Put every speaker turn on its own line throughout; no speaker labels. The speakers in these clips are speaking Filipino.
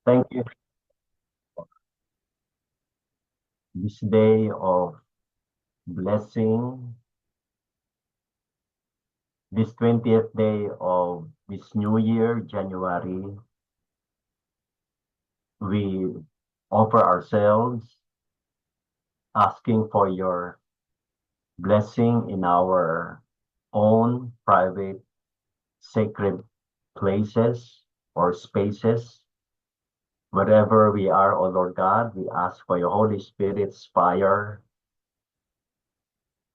Thank you. This day of blessing, this 20th day of this new year, January, we offer ourselves asking for your blessing in our own private sacred places or spaces. Wherever we are, O Lord God, we ask for your Holy Spirit's fire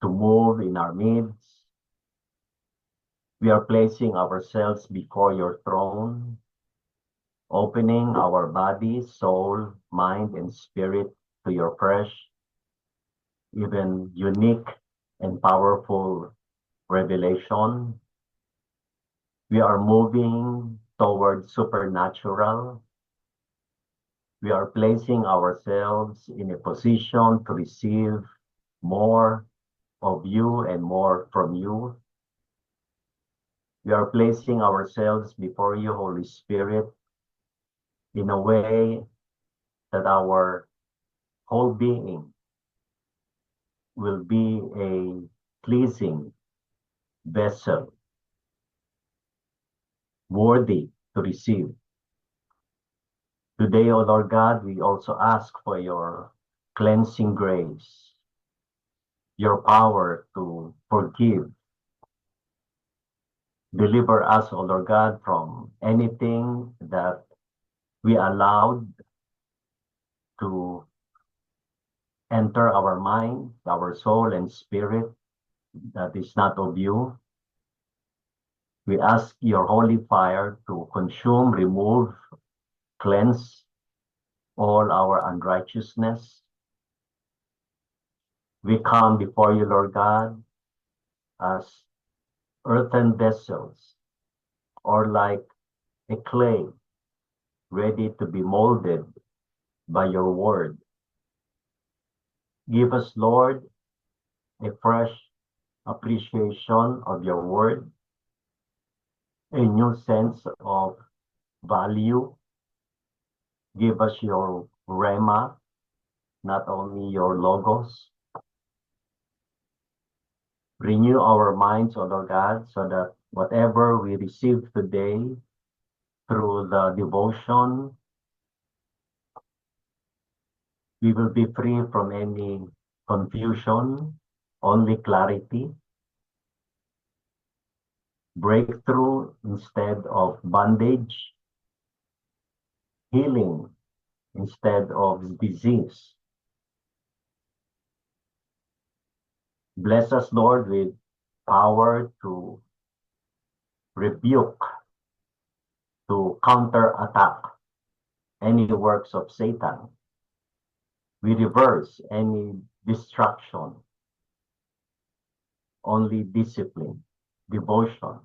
to move in our midst. We are placing ourselves before your throne, opening our body, soul, mind, and spirit to your fresh, even unique and powerful revelation. We are moving toward supernatural. We are placing ourselves in a position to receive more of you and more from you. We are placing ourselves before you, Holy Spirit, in a way that our whole being will be a pleasing vessel, worthy to receive. Today, O Lord God, we also ask for your cleansing grace, your power to forgive. Deliver us, O Lord God, from anything that we allowed to enter our mind, our soul, and spirit that is not of you. We ask your holy fire to consume, remove, cleanse all our unrighteousness. We come before you, Lord God, as earthen vessels, or like a clay ready to be molded by your word. Give us, Lord, a fresh appreciation of your word, a new sense of value. Give us your rhema, not only your logos. Renew our minds, O Lord God, so that whatever we receive today through the devotion, we will be free from any confusion, only clarity, breakthrough instead of bondage, healing instead of disease. Bless us, Lord, with power to rebuke, to counterattack any works of Satan. We reverse any distraction, only discipline, devotion.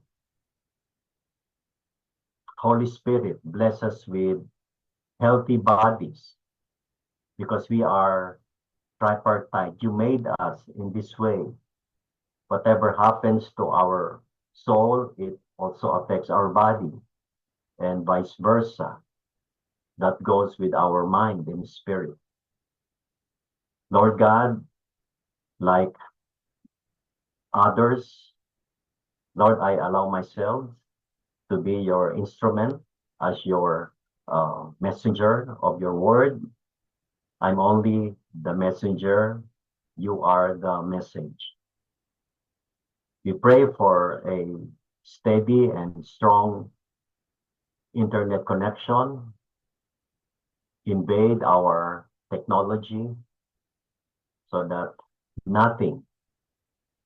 Holy Spirit, bless us with healthy bodies because we are tripartite. You made us in this way. Whatever happens to our soul, it also affects our body, and vice versa. That goes with our mind and spirit. Lord God, like others, Lord, I allow myself to be your instrument as your messenger of your word. I'm only the messenger. You are the message. We pray for a steady and strong internet connection, invade our technology so that nothing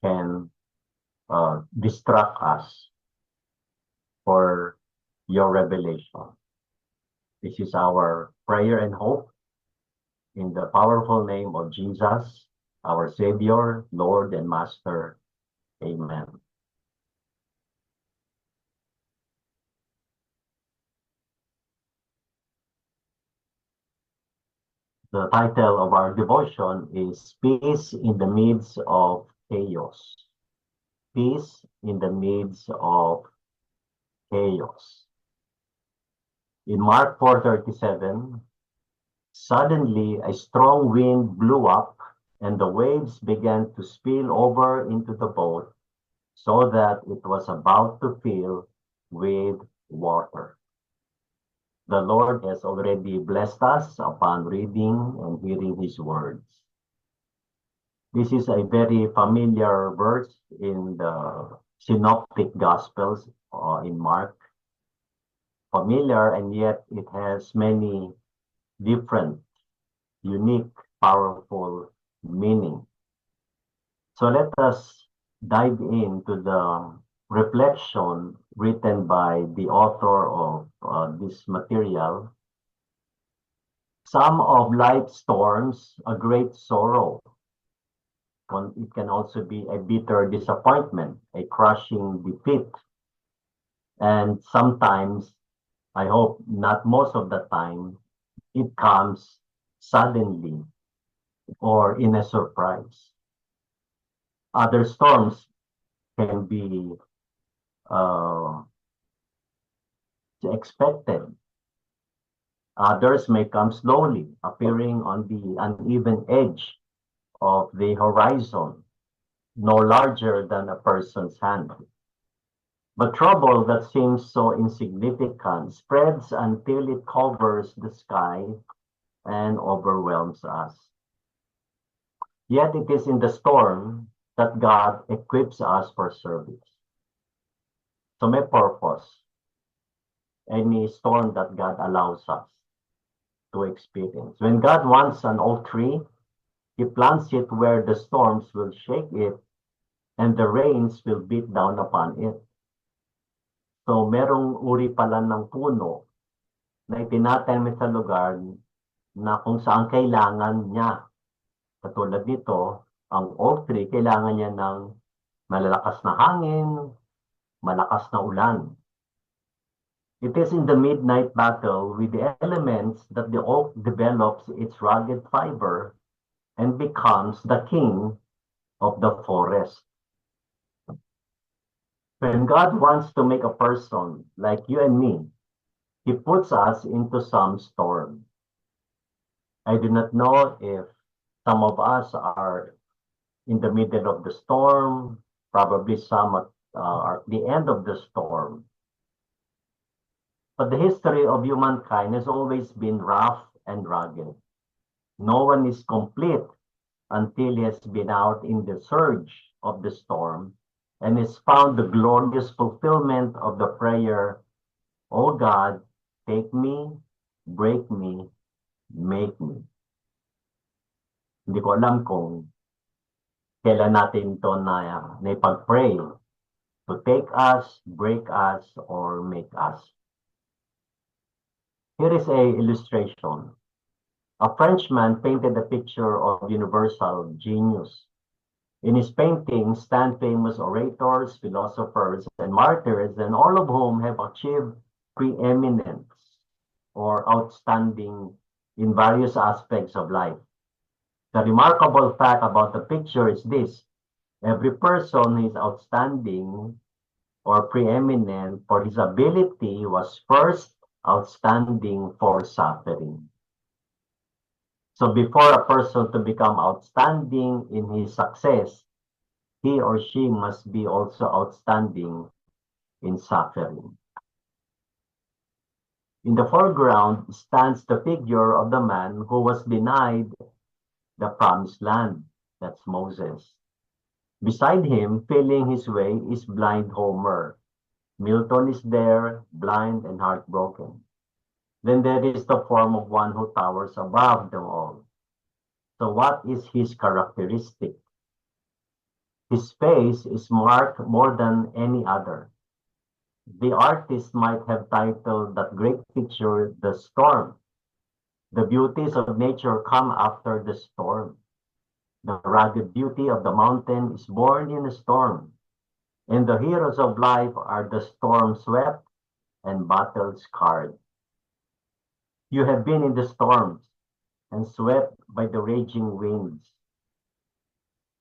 can distract us for your revelation. This is our prayer and hope in the powerful name of Jesus, our Savior, Lord, and Master. Amen. The title of our devotion is Peace in the Midst of Chaos. Peace in the midst of chaos. In Mark 4:37, suddenly a strong wind blew up, and the waves began to spill over into the boat, so that it was about to fill with water. The Lord has already blessed us upon reading and hearing His words. This is a very familiar verse in the Synoptic Gospels in Mark. Familiar, and yet it has many different, unique, powerful meaning. So let us dive into the reflection written by the author of this material. Some of life's storms, a great sorrow. It can also be a bitter disappointment, a crushing defeat. And sometimes, I hope not most of the time, it comes suddenly or in a surprise. Other storms can be expected. Others may come slowly, appearing on the uneven edge of the horizon, no larger than a person's hand. But trouble that seems so insignificant spreads until it covers the sky and overwhelms us. Yet it is in the storm that God equips us for service. So may purpose any storm that God allows us to experience. When God wants an oak tree, He plants it where the storms will shake it and the rains will beat down upon it. So merong uri pala ng puno na itinatanim sa lugar na kung saan kailangan niya. Katulad nito, ang oak tree, kailangan niya ng malalakas na hangin, malakas na ulan. It is in the midnight battle with the elements that the oak develops its rugged fiber and becomes the king of the forest. When God wants to make a person like you and me, He puts us into some storm. I do not know if some of us are in the middle of the storm, probably some are at the end of the storm. But the history of humankind has always been rough and rugged. No one is complete until he has been out in the surge of the storm and has found the glorious fulfillment of the prayer, "O God, take me, break me, make me." Hindi ko alam kung kailan natin ito na ipag-pray to take us, break us, or make us. Here is a illustration. A Frenchman painted a picture of universal genius. In his painting stand famous orators, philosophers, and martyrs, and all of whom have achieved preeminence or outstanding in various aspects of life. The remarkable fact about the picture is this: every person who is outstanding or preeminent for his ability was first outstanding for suffering. So before a person to become outstanding in his success, he or she must be also outstanding in suffering. In the foreground stands the figure of the man who was denied the promised land. That's Moses. Beside him, feeling his way, is blind Homer. Milton is there, blind and heartbroken. Then there is the form of one who towers above them all. So what is his characteristic? His face is marked more than any other. The artist might have titled that great picture, "The Storm." The beauties of nature come after the storm. The rugged beauty of the mountain is born in a storm. And the heroes of life are the storm-swept and battle-scarred. You have been in the storms and swept by the raging winds.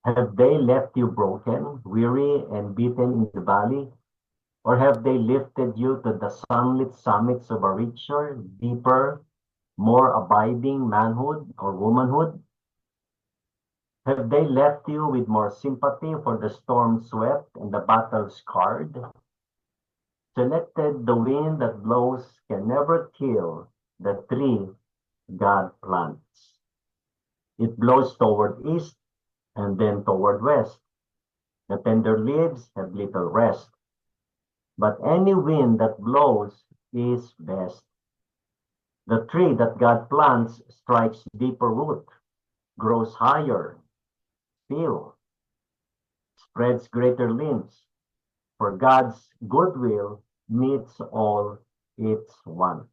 Have they left you broken, weary, and beaten in the valley? Or have they lifted you to the sunlit summits of a richer, deeper, more abiding manhood or womanhood? Have they left you with more sympathy for the storm swept and the battle scarred? Selected, the wind that blows can never kill the tree God plants. It blows toward east and then toward west. The tender leaves have little rest. But any wind that blows is best. The tree that God plants strikes deeper root, grows higher, still, spreads greater limbs, for God's goodwill meets all its wants.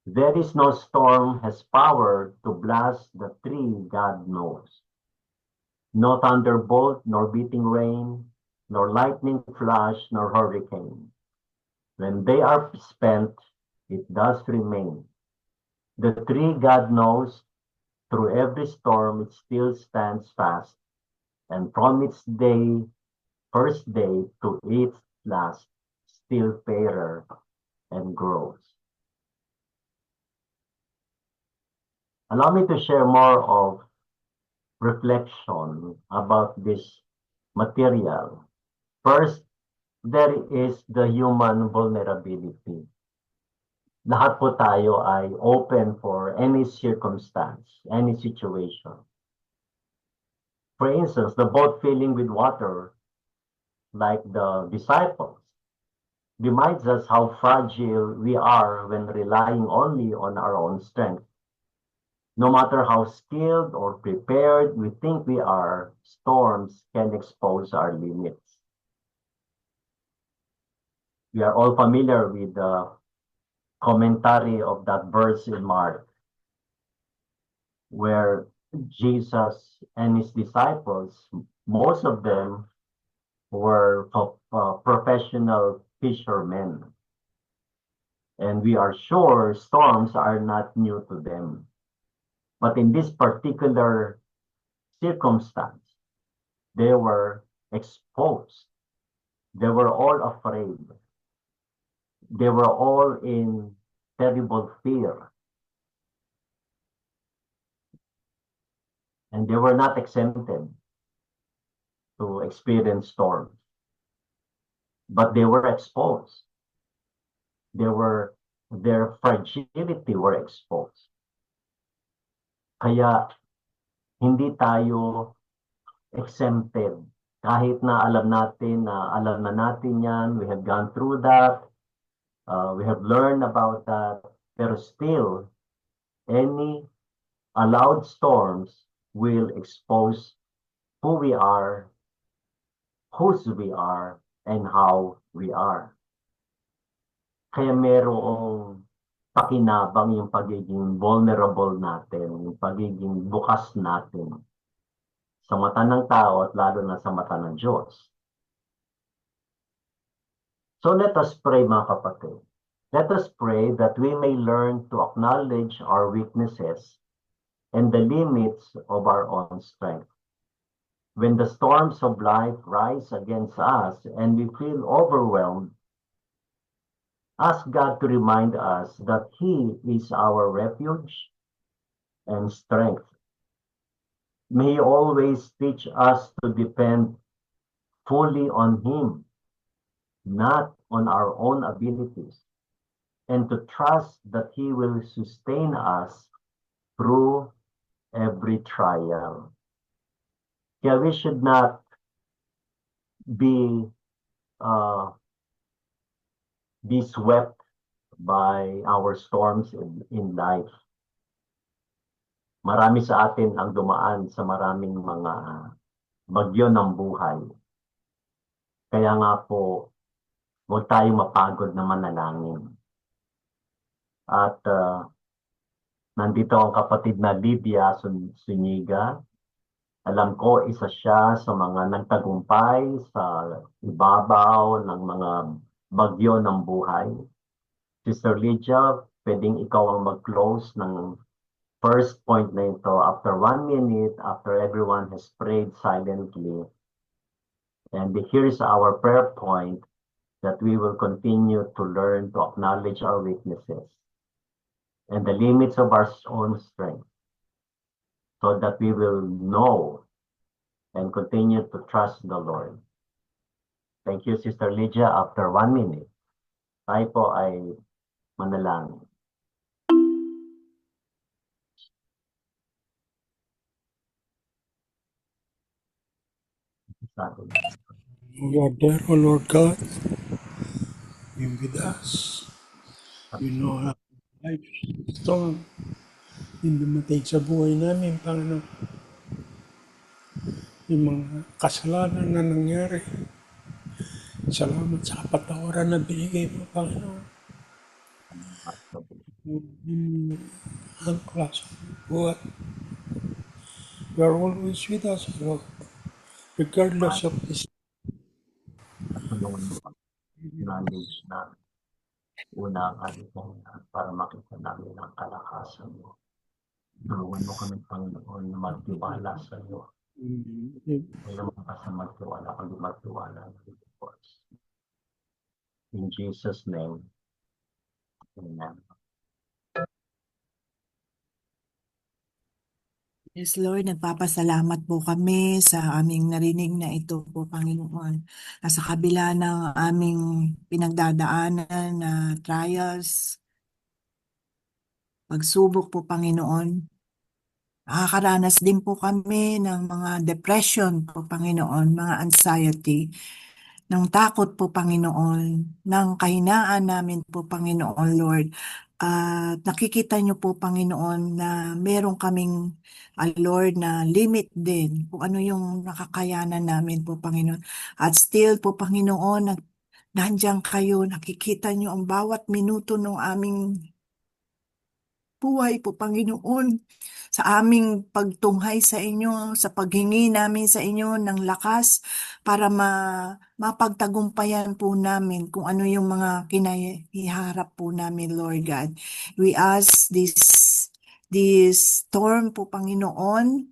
There is no storm has power to blast the tree God knows. No thunderbolt, nor beating rain, nor lightning flash, nor hurricane. When they are spent, it does remain. The tree God knows, through every storm, it still stands fast, and from its first day to its last, still fairer and grows. Allow me to share more of reflection about this material. First, there is the human vulnerability. Lahat po tayo ay open for any circumstance, any situation. For instance, the boat filling with water, like the disciples, reminds us how fragile we are when relying only on our own strength. No matter how skilled or prepared we think we are, storms can expose our limits. We are all familiar with the commentary of that verse in Mark, where Jesus and his disciples, most of them were professional fishermen. And we are sure storms are not new to them. But in this particular circumstance, they were exposed. They were all afraid. They were all in terrible fear. And they were not exempted to experience storms. But they were exposed. Their fragility were exposed. Kaya hindi tayo exempted. Kahit na alam na natin yan, we have gone through that, we have learned about that, pero still, any allowed storms will expose who we are, whose we are, and how we are. Kaya merong pakinabang yung pagiging vulnerable natin, yung pagiging bukas natin sa mata ng tao at lalo na sa mata ng Diyos. So let us pray, mga kapatid. Let us pray that we may learn to acknowledge our weaknesses and the limits of our own strength. When the storms of life rise against us and we feel overwhelmed, ask God to remind us that He is our refuge and strength. May He always teach us to depend fully on Him, not on our own abilities, and to trust that He will sustain us through every trial. Kaya we should not be swept by our storms in life. Marami sa atin ang dumaan sa maraming mga bagyo ng buhay. Kaya nga po, huwag tayong mapagod na manalangin. At nandito ang kapatid na Lydia Suniga. Alam ko, isa siya sa mga nagtagumpay sa ibabaw ng mga bagyo ng buhay. Sister Lydia, pwedeng ikaw ang mag-close ng first point na ito after 1 minute, after everyone has prayed silently. And here is our prayer point. that we will continue to learn to acknowledge our weaknesses and the limits of our own strength so that we will know and continue to trust the Lord. Thank you, Sister Lydia. After 1 minute, tayo po ay manalangin. Sa atin.
You are there, O Lord God. Be with us. You know how life's storm yung dumating sa buhay namin, Panginoon. Yung mga kasalanan na nangyari. Salamat sa kapatawaran na binigay mo, Panginoon. Ang klase buhat. You are always with us, Lord. Regardless of this.
Tulungan mo kami. Knowledge na una ang ating para makita namin ang kalakasan mo. Tulungan mo kami, Panginoon, na magtiwala sa iyo. Walang sa magtiwala, kundi magtiwala ng Diyos. In Jesus' name, amen.
Yes, Lord, nagpapasalamat po kami sa aming narinig na ito po, Panginoon. Sa kabila ng aming pinagdadaanan na trials, pagsubok po, Panginoon. Nakakaranas din po kami ng mga depression po, Panginoon, mga anxiety, ng takot po, Panginoon, ng kahinaan namin po, Panginoon, Lord. At nakikita niyo po, Panginoon, na meron kaming, Lord, na limit din kung ano yung nakakayanan namin po, Panginoon. At still po, Panginoon, nandiyan kayo, nakikita niyo ang bawat minuto ng aming buhay po, Panginoon, sa aming pagtunghay sa inyo, sa paghingi namin sa inyo ng lakas para mapagtagumpayan po namin kung ano yung mga kinahiharap po namin, Lord God. We ask this storm po, Panginoon,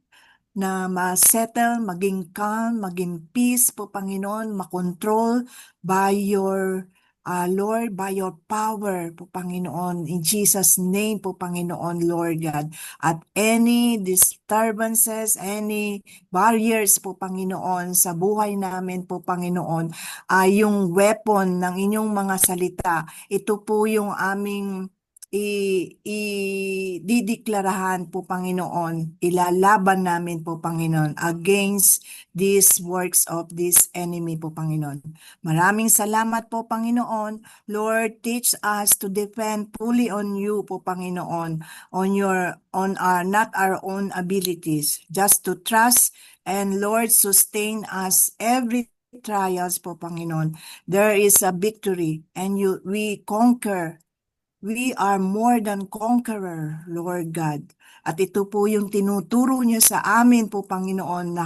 na ma-settle, maging calm, maging peace po, Panginoon, makontrol by your Lord, by your power po, Panginoon, in Jesus' name po, Panginoon, Lord God. At any disturbances, any barriers po, Panginoon, sa buhay namin po, Panginoon, ay yung weapon ng inyong mga salita. Ito po yung aming dideklarahan po, Panginoon, ilalaban namin po, Panginoon, against these works of this enemy po, Panginoon. Maraming salamat po, Panginoon. Lord, teach us to depend fully on you po, Panginoon, on our, not our own abilities, just to trust and Lord, sustain us every trials po, Panginoon. There is a victory and we conquer. We are more than conqueror, Lord God. At ito po yung tinuturo niyo sa amin po, Panginoon,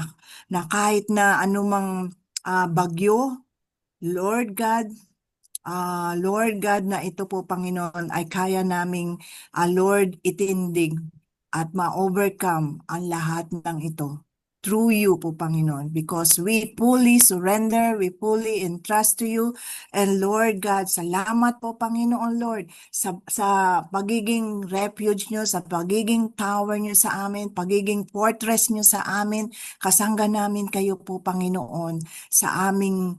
na kahit na anumang bagyo, Lord God, na ito po, Panginoon, ay kaya naming, Lord, itindig at ma-overcome ang lahat ng ito. Through you po, Panginoon, because we fully surrender, we fully entrust to you. And Lord God, salamat po, Panginoon, Lord, sa pagiging refuge nyo, sa pagiging tower nyo sa amin, pagiging fortress nyo sa amin. Kasangga namin kayo po, Panginoon, sa aming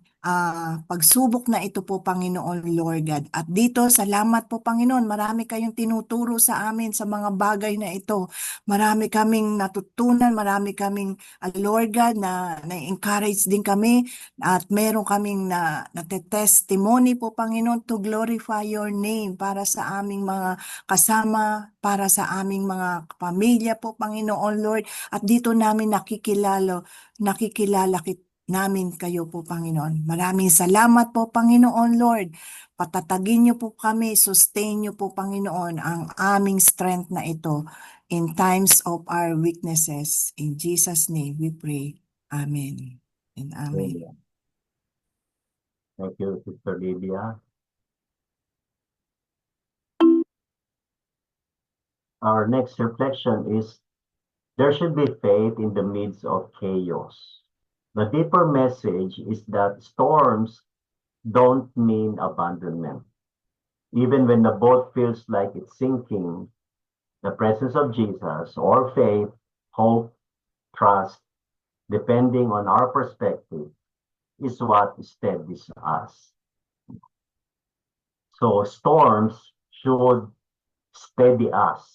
pagsubok na ito po, Panginoon, Lord God. At dito, salamat po, Panginoon, marami kayong tinuturo sa amin sa mga bagay na ito. Marami kaming natutunan, marami kaming, Lord God, na-encourage din kami at meron kaming na-testimony po, Panginoon, to glorify your name para sa aming mga kasama, para sa aming mga pamilya po, Panginoon, Lord. At dito namin nakikilala namin kayo po, Panginoon. Maraming salamat po, Panginoon, Lord. Patatagin niyo po kami, sustain niyo po, Panginoon, ang aming strength na ito in times of our weaknesses. In Jesus' name we pray. Amen. And amen.
Thank you, Sister Lydia. Our next reflection is, there should be faith in the midst of chaos. The deeper message is that storms don't mean abandonment. Even when the boat feels like it's sinking, the presence of Jesus or faith, hope, trust, depending on our perspective, is what steadies us. So storms should steady us.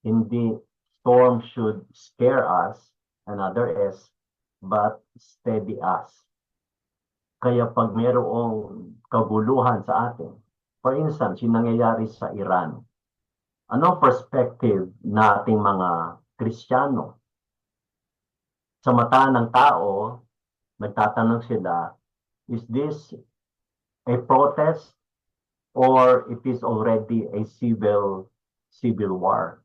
Hindi storm should scare us, another S, but steady us. Kaya pag mayroong kaguluhan sa atin, for instance, yung nangyayari sa Iran, anong perspective nating mga Kristiyano? Sa mata ng tao, nagtatanong sila, is this a protest or it is already a civil war?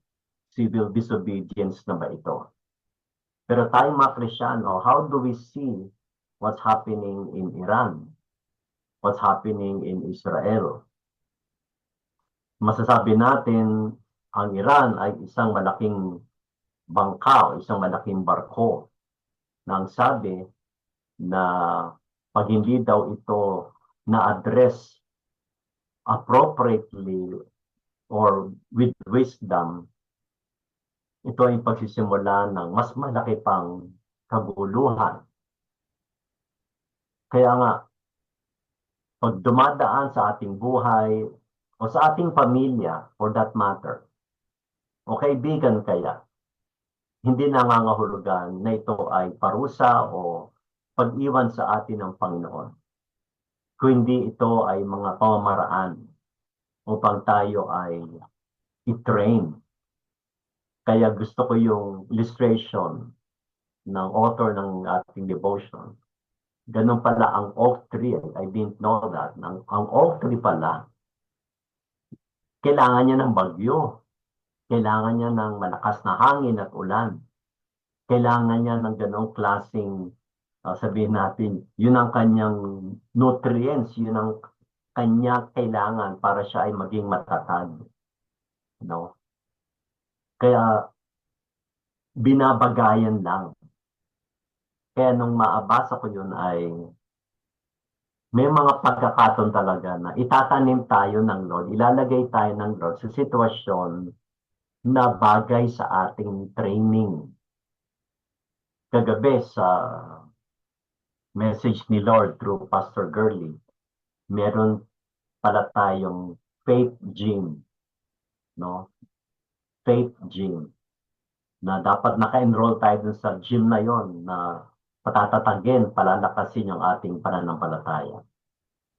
Civil disobedience na ba ito? Pero tayo mga Kristiyano, how do we see what's happening in Iran? What's happening in Israel? Masasabi natin, ang Iran ay isang malaking bangka o isang malaking barko na ang sabi na pag hindi daw ito na-address appropriately or with wisdom, ito ay pagsisimula ng mas malaki pang kaguluhan. Kaya nga, pag dumadaan sa ating buhay o sa ating pamilya, for that matter, o kaibigan kaya, hindi nangangahulugan na ito ay parusa o pag-iwan sa atin ng Panginoon. Kung hindi ito ay mga pamamaraan upang tayo ay i-train. Kaya gusto ko yung illustration ng author ng ating devotion. Ganun pala ang oak tree. I didn't know that. Ang oak tree pala, kailangan niya ng bagyo. Kailangan niya ng malakas na hangin at ulan. Kailangan niya ng ganong klaseng, sabihin natin, yun ang kanyang nutrients, yun ang kanya kailangan para siya ay maging matatag. No? Kaya binabagayan lang. Kaya nung maabasa ko yun ay may mga pagkakataon talaga na itatanim tayo ng Lord, ilalagay tayo ng Lord sa sitwasyon na bagay sa ating training. Kagabi sa message ni Lord through Pastor Gurley, meron pala tayong faith gym, no? Faith gym na dapat naka-enroll tayo dun sa gym na yon na patatatagin, palalakasin yung ating pananampalataya.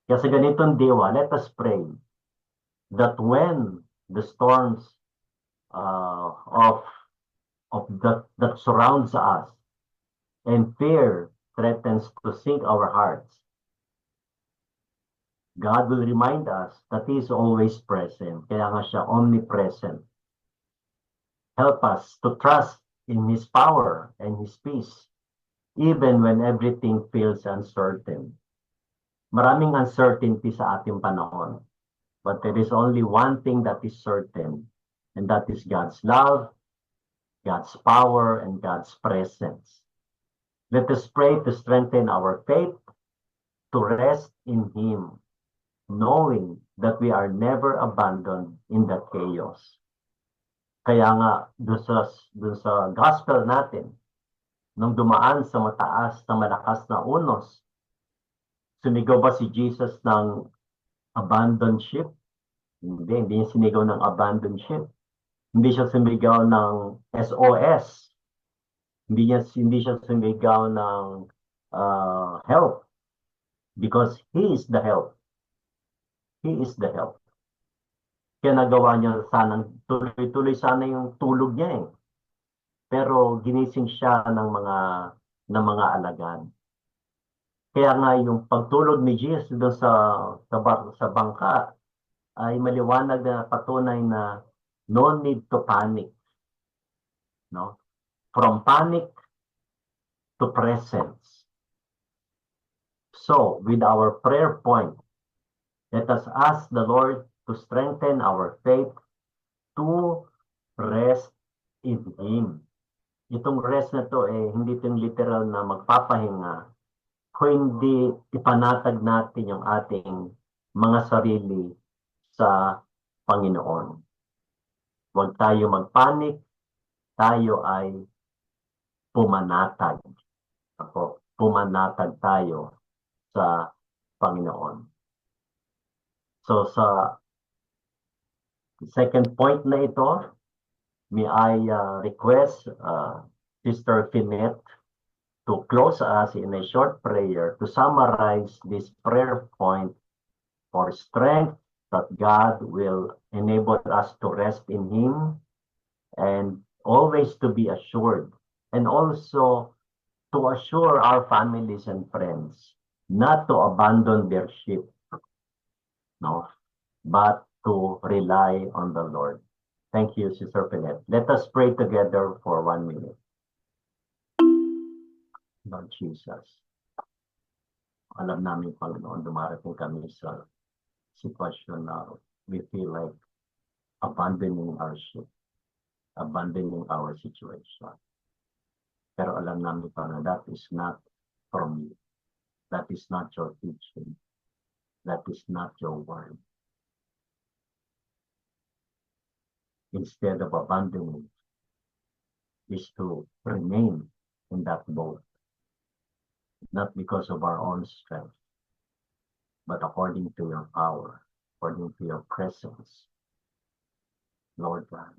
Kaya sa ganitong diwa, let us pray that when the storms that surrounds us and fear threatens to sink our hearts, God will remind us that He is always present. Kaya nga siya omnipresent. Help us to trust in His power and His peace, even when everything feels uncertain. Maraming uncertainty sa ating panahon. But there is only one thing that is certain, and that is God's love, God's power, and God's presence. Let us pray to strengthen our faith, to rest in Him, knowing that we are never abandoned in the chaos. Kaya nga, dun sa gospel natin, nung dumaan sa mataas na malakas na unos, sumigaw ba si Jesus ng abandoned ship? Hindi niya sinigaw ng abandoned ship. Hindi siya sumigaw ng SOS. Hindi siya sumigaw ng help. Because He is the help. He is the help. Kaya nagawa niya sanang tuloy-tuloy sana yung tulog niya eh. Pero ginising siya ng mga alagad. Kaya nga yung pagtulog ni Jesus doon sa bangka ay maliwanag na patunay na no need to panic. No? From panic to presence. So, with our prayer point, let us ask the Lord to strengthen our faith to rest in Him. Itong rest na to hindi itong literal na magpapahinga, kung hindi ipanatag natin yung ating mga sarili sa Panginoon. Huwag tayo magpanik, tayo ay pumanatag. Pumanatag tayo sa Panginoon. So sa second point na ito, may I request Sister Finette to close us in a short prayer to summarize this prayer point for strength that God will enable us to rest in Him and always to be assured, and also to assure our families and friends not to abandon their ship, no, but to rely on the Lord. Thank you, Sister Finette. Let us pray together for 1 minute. Lord Jesus, alam namin, Panginoon, dumarating kami sa sitwasyon na we feel like abandoning our ship, abandoning our situation. Pero alam namin, Panginoon, that is not from you. That is not your teaching. That is not your word. Instead of abandoning, is to remain in that boat, not because of our own strength, but according to your power, according to your presence. Lord God,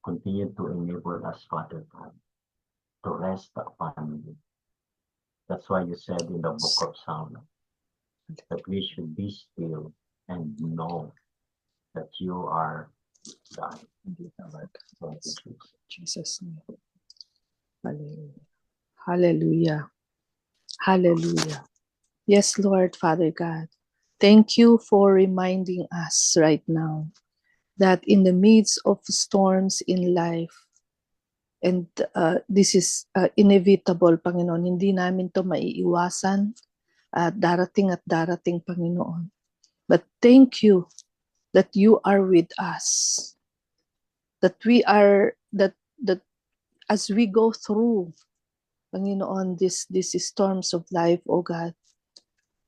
continue to enable us, Father God, to rest upon you. That's why you said in the book of Psalms that we should be still and know that you are God. Thank you, Jesus.
Jesus' name. Hallelujah. Hallelujah. Hallelujah. Yes, Lord, Father God. Thank you for reminding us right now that in the midst of storms in life, and this is inevitable, Panginoon, hindi namin to maiiwasan, darating at darating, Panginoon. But thank you that you are with us, that we are, that as we go through, Panginoon, these storms of life, O God,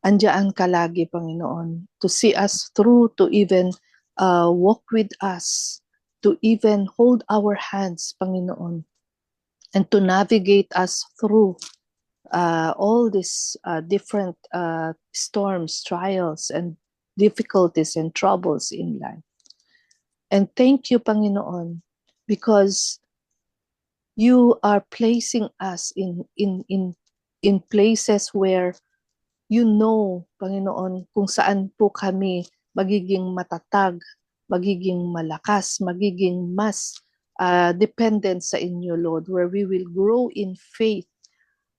andiyan ka lagi, Panginoon, to see us through, to even walk with us, to even hold our hands, Panginoon, and to navigate us through all these different storms, trials, and difficulties and troubles in life. And thank you, Panginoon, because you are placing us in places where you know, Panginoon, kung saan po kami magiging matatag, magiging malakas, magiging mas dependent sa inyo, Lord, where we will grow in faith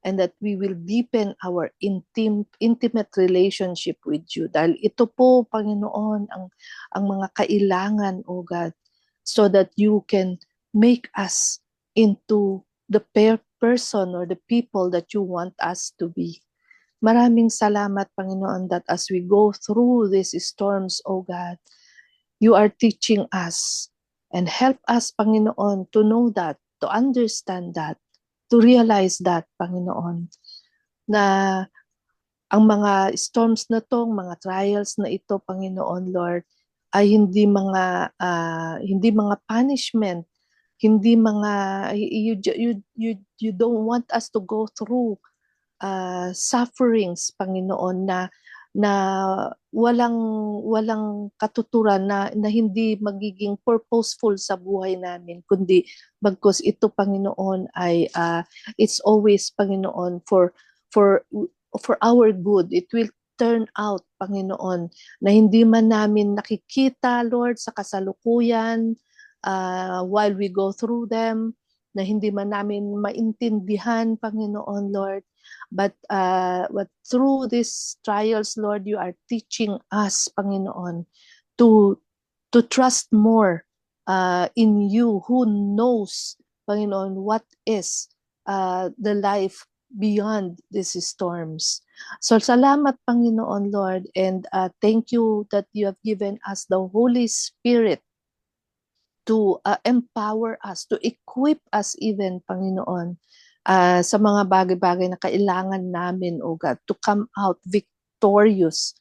and that we will deepen our intimate relationship with you. Dahil ito po, Panginoon, ang mga kailangan, O God, so that you can make us into the person or the people that you want us to be. Maraming salamat, Panginoon, that as we go through these storms, O God, you are teaching us and help us, Panginoon, to know that, to understand that, to realize that, Panginoon, na ang mga storms na to, mga trials na ito, Panginoon, Lord, ay hindi mga punishment, hindi mga you don't want us to go through sufferings, Panginoon, na walang katuturan, na hindi magiging purposeful sa buhay namin, kundi bagkus ito, Panginoon, ay it's always, Panginoon, for our good. It will turn out, Panginoon, na hindi man namin nakikita, Lord, sa kasalukuyan, while we go through them, na hindi man namin maintindihan, Panginoon, Lord. But through these trials, Lord, you are teaching us, Panginoon, to trust more in you, who knows, Panginoon, what is the life beyond these storms. So salamat, Panginoon, Lord, and thank you that you have given us the Holy Spirit to empower us, to equip us even, Panginoon, sa mga bagay-bagay na kailangan namin, O God, to come out victorious,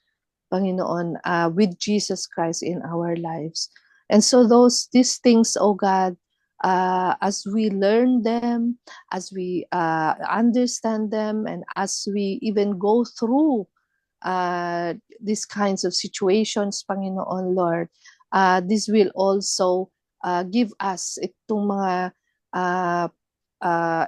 Panginoon, with Jesus Christ in our lives. And so these things, O God, as we learn them, as we understand them, and as we even go through these kinds of situations, Panginoon Lord, this will also give us itong mga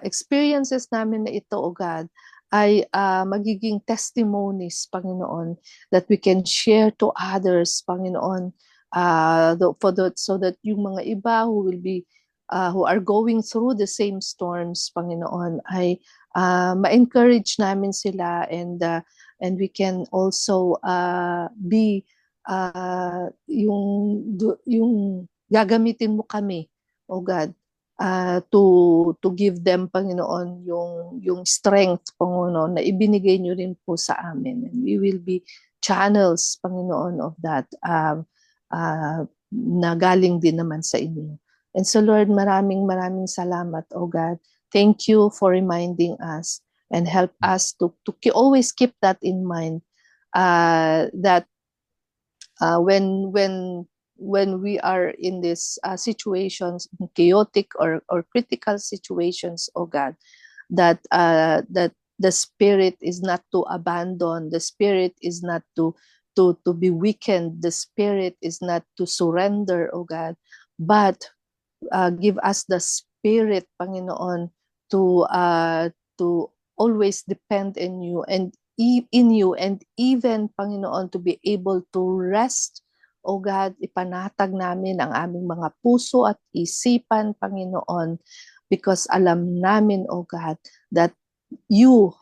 experiences namin na ito, O God, ay magiging testimonies, Panginoon, that we can share to others, Panginoon, so that yung mga iba who will be who are going through the same storms, Panginoon, ay ma-encourage namin sila, and we can also be yung gagamitin mo kami, O God, to give them, Panginoon, yung strength, Panginoon, na ibinigay niyo rin po sa amin. And we will be channels, Panginoon, of that na galing din naman sa inyo. And so, Lord, maraming salamat, O God. Thank you for reminding us and help us to always keep that in mind, that when we are in these situations, chaotic or critical situations, O God, that the spirit is not to abandon, the spirit is not to be weakened, the spirit is not to surrender, O God, but give us the spirit, Panginoon, to always depend in you, and even, Panginoon, to be able to rest, O God. Ipanatag namin ang aming mga puso at isipan, Panginoon, because alam namin, O God, that you,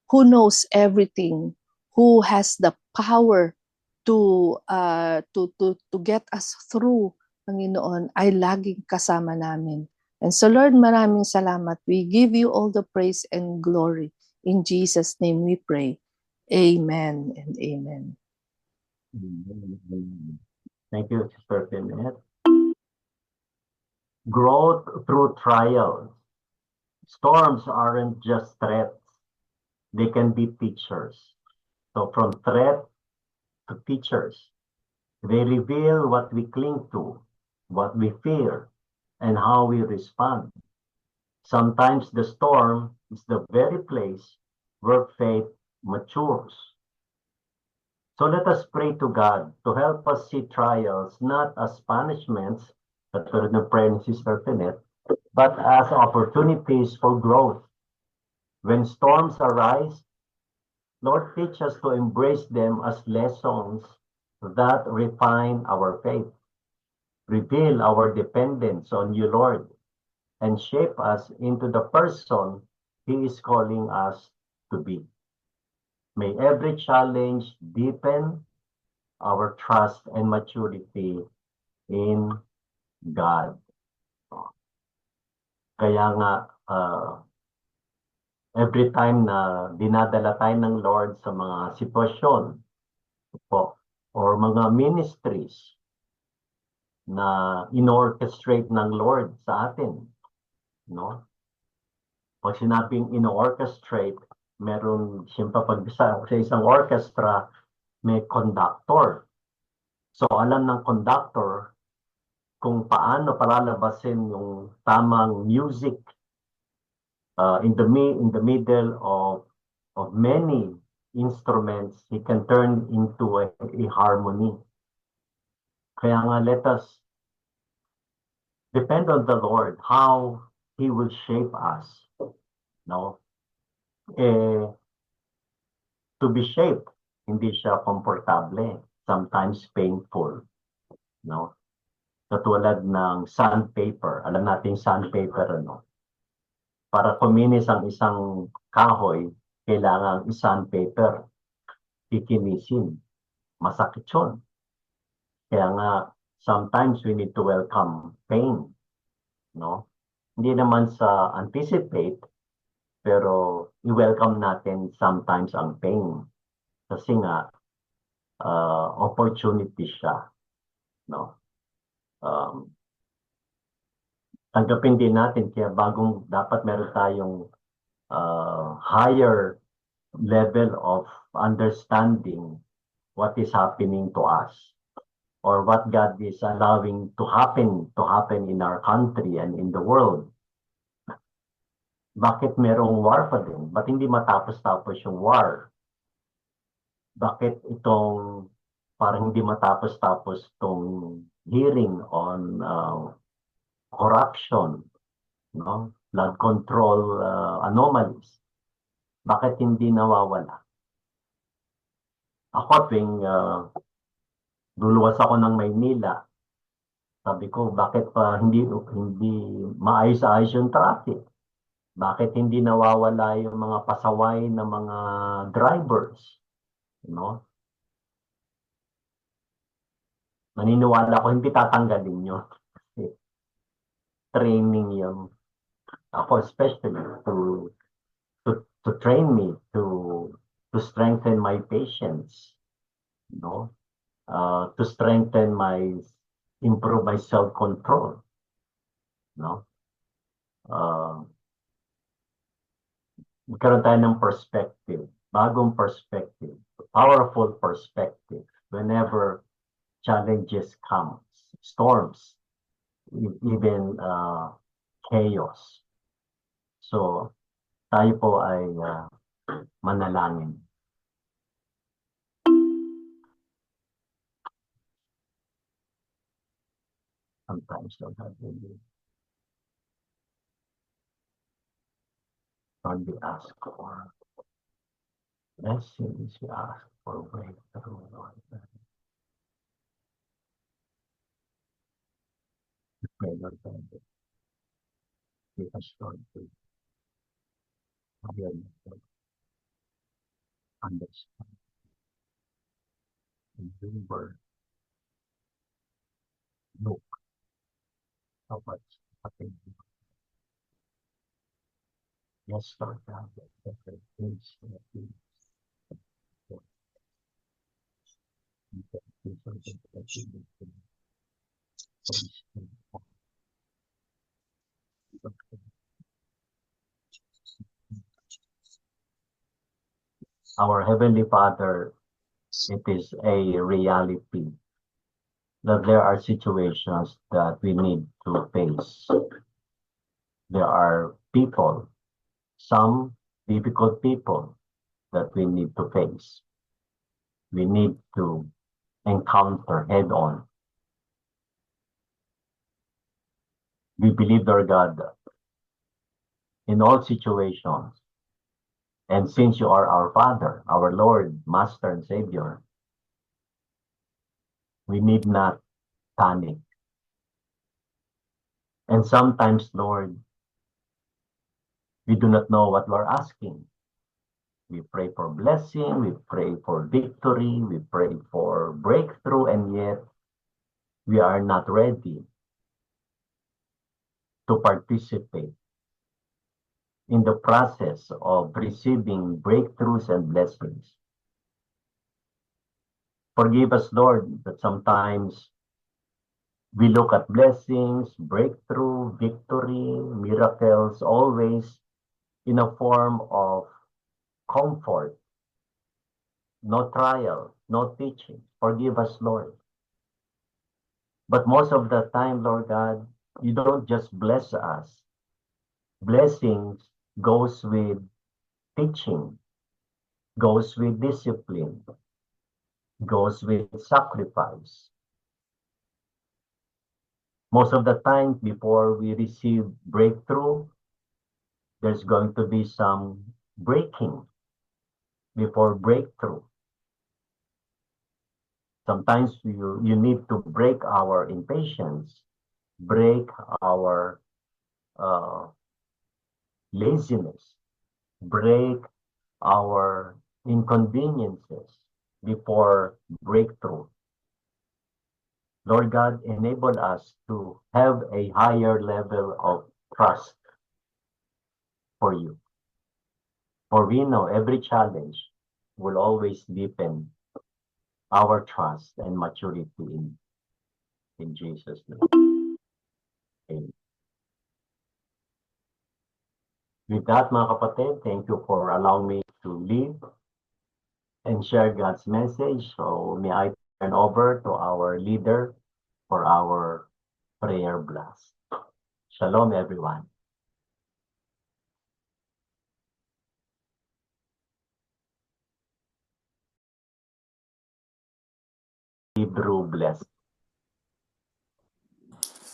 who knows everything, who has the power to get us through, Panginoon, ay laging kasama namin. And so, Lord, maraming salamat. We give you all the praise and glory. In Jesus' name we pray. Amen and amen.
Thank you, Sister Pinette. Growth through trials. Storms aren't just threats. They can be teachers. So from threat to teachers, they reveal what we cling to, what we fear, and how we respond. Sometimes the storm is the very place where faith matures. So let us pray to God to help us see trials not as punishments, that were the prayer of Sister Pinette, but as opportunities for growth. When storms arise, Lord, teach us to embrace them as lessons that refine our faith, reveal our dependence on you, Lord, and shape us into the person He is calling us to be. May every challenge deepen our trust and maturity in God. Kaya nga, every time na dinadala tayo ng Lord sa mga sitwasyon po, or mga ministries na in-orchestrate ng Lord sa atin, no? Pag sinabing in-orchestrate, meron, siyempre pag sa isang orchestra, may conductor. So alam ng conductor kung paano palalabasin yung tamang music in the middle of many instruments. He can turn into a harmony. Kaya nga, let us depend on the Lord, how He will shape us, no? To be shaped, hindi siya komportable, sometimes painful, no? Katulad ng sandpaper. Alam natin sandpaper, ano? Para kuminis ang isang kahoy, kailangan i-sandpaper. Kikinisin. Masakit yun. Kaya nga, sometimes we need to welcome pain, no? Hindi naman sa anticipate, pero i-welcome natin sometimes ang pain. Kasi nga, opportunity siya, no? tanggapin din natin, kaya dapat meron tayong higher level of understanding what is happening to us or what God is allowing to happen in our country and in the world. Bakit merong war pa din? Ba't hindi matapos-tapos yung war? Bakit itong parang hindi matapos-tapos itong hearing on corruption, no? Blood control anomalies? Bakit hindi nawawala? Ako tuwing luluwas ako ng Maynila, sabi ko, bakit pa hindi maayos-ayos yung traffic? Bakit hindi nawawala yung mga pasaway na mga drivers? No? Naniniwala ko hindi tatanggalin yun. Training yun. Ako especially to train me to strengthen my patience, no? To improve my self-control, no? Magkaroon tayo ng perspective, bagong perspective, powerful perspective whenever challenges come, storms, even chaos. So, tayo po ay manalangin. Sometimes don't have to be. Lord, we ask for blessings, we ask for breakthrough, Lord. We pray, Lord, that give us, Lord, to understand and remember, look how much happening. Yes, Lord God, that there is that we Our Heavenly Father, it is a reality that there are situations that we need to face. There are people, some difficult people that we need to face. We need to encounter head on. We believe, Lord God, in all situations, and since you are our Father, our Lord, Master, and Savior, we need not panic. And sometimes, Lord, we do not know what we're asking. We pray for blessing, we pray for victory, we pray for breakthrough, and yet we are not ready to participate in the process of receiving breakthroughs and blessings. Forgive us, Lord, that sometimes we look at blessings, breakthrough, victory, miracles, always in a form of comfort, no trial, no teaching. Forgive us, Lord. But most of the time, Lord God, you don't just bless us. Blessings goes with teaching, goes with discipline, goes with sacrifice. Most of the time, before we receive breakthrough, there's going to be some breaking before breakthrough. Sometimes you need to break our impatience, break our laziness, break our inconveniences before breakthrough. Lord God, enable us to have a higher level of trust for you. For we know every challenge will always deepen our trust and maturity in Jesus' name. Amen. With that, mga kapatid, thank you for allowing me to lead and share God's message. So may I turn over to our leader for our prayer blast. Shalom, everyone. Hebrew blessing.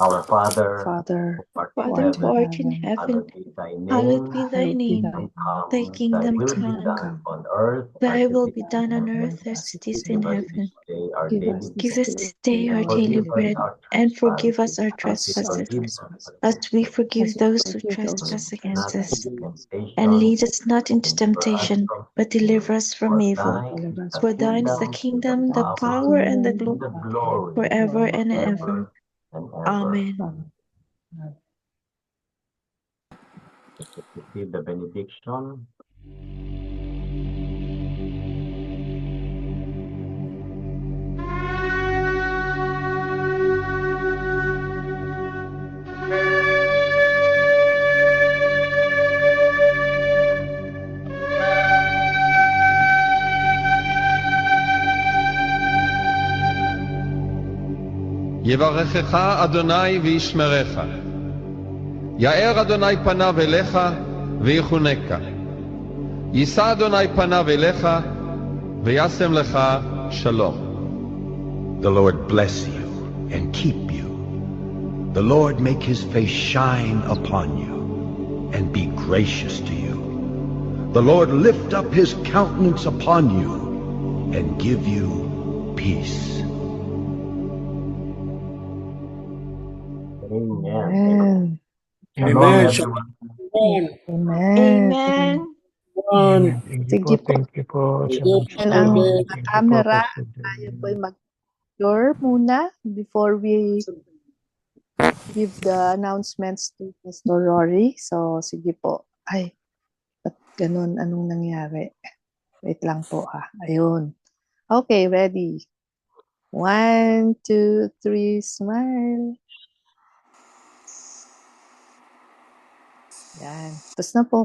Our Father,
Father,
who art
Father,
in
who
heaven,
art in heaven,
hallowed be thy
hallowed
name.
be thy
hallowed be
name.
thy
Come,
Thy
thy
kingdom
will be
come.
done on earth as
Thy
it
will
is
be
in
done on
heaven.
earth as it is
Give
in
us
heaven.
this day our
Give
daily
us
bread.
Give
this
us
day
this day our daily
Forgive us
bread,
our
and forgive
trespasses,
us our
as we
trespasses,
forgive those
as we
who
forgive
as we
those who
forgive those who
trespass against
not
us.
trespass
into
against us.
And
temptation,
lead us not into
and deliver us
temptation,
from
but
evil.
deliver us from
For
evil.
thine is
Deliver us
the
For
from
thine is the
kingdom,
evil.
and the
kingdom, the
Thine is the
power,
power, and the
kingdom,
and
glory,
the
the power,
glory,
and the
forever
glory
and
forever
ever.
and ever.
Amen.
Amen.
Let's receive the benediction.
יברכך אדוני וישמרך. יאר אדוני פניו אליך ויחונקה. יישא אדוני פניו אליך וישם לך שלום.
The Lord bless you and keep you. The Lord make his face shine upon you and be gracious to you. The Lord lift up his countenance upon you and give you peace.
Amen.
Amen.
Shalom,
Amen.
everyone.
Shalom.
Amen.
Amen.
Amen.
Sige po.
Thank you po.
Good
Shalom,
And ang
shalom.
Sunday.
Thank you po,
camera,
Pastor
tayo
Dave.
po'y mag-cure muna before we give the announcements to Pastor Rory. So, sige po. Ay, ba't ganun? Anong nangyari? Wait lang po ha. Ayun. Okay, ready. 1, 2, 3, smile. Yan. Tapos na po.